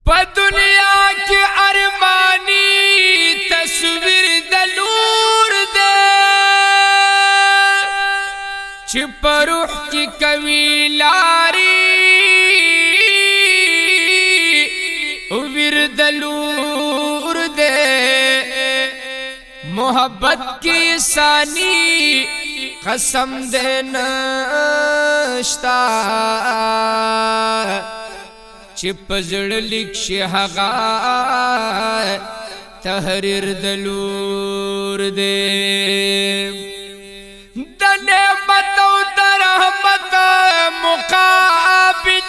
په دنیا کې ارمانی تصویر د نور ده چې په روح کې کوي لاري ورد لور ده محبت کی ثانی قسم دے نشتا چې پزړ لیک شي هغه تحریر دلور دے د نعمت او د رحمت مقابل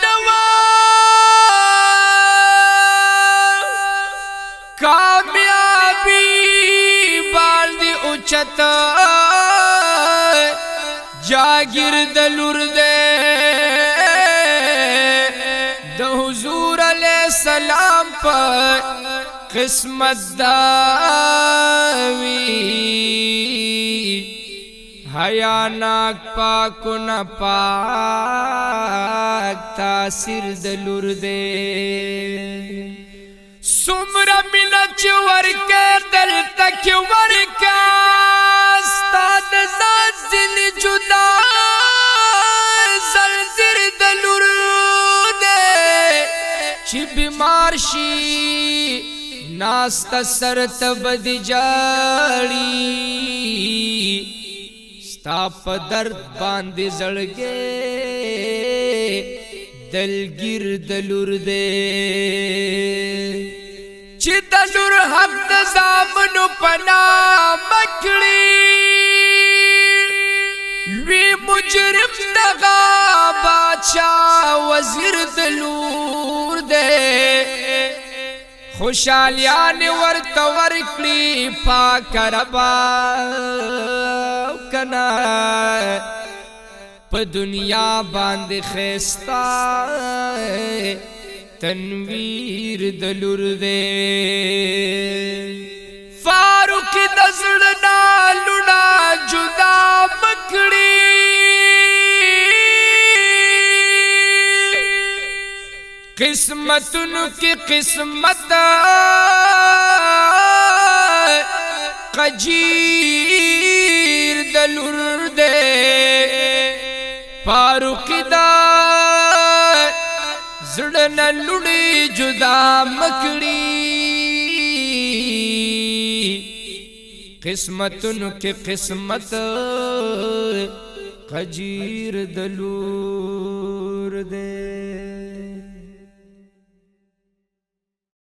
کامیابی باندې اوچت جاگیر دلور دے د حضور علیہ السلام پر قسمت داوی حیا ناک پاکو نا پاک تاثیر دلور دے سمرا منچ ورکا دل تک ورکا استاد زازن جدا زلزر دلور دے چی بیمار شی ناستا سر تبد جاڑی ستا پا درد باندی زڑگے دلگیر دلور دے چی دلور حق دزامنو پنا مکڑی وی مجرم دغا باچا وزیر دلور دے خوشالیان ورت ورکلی پاک ربا کنا پا دنیا باند خیستا تنویر دلور دے فاروق دزڑنا لنا جدا مکڑی قسمتن کی قسمت قجیر دلور دے فاروق دا زڑن لڑی جدا مکڑی قسمتن کی قسمت قجیر دلور دے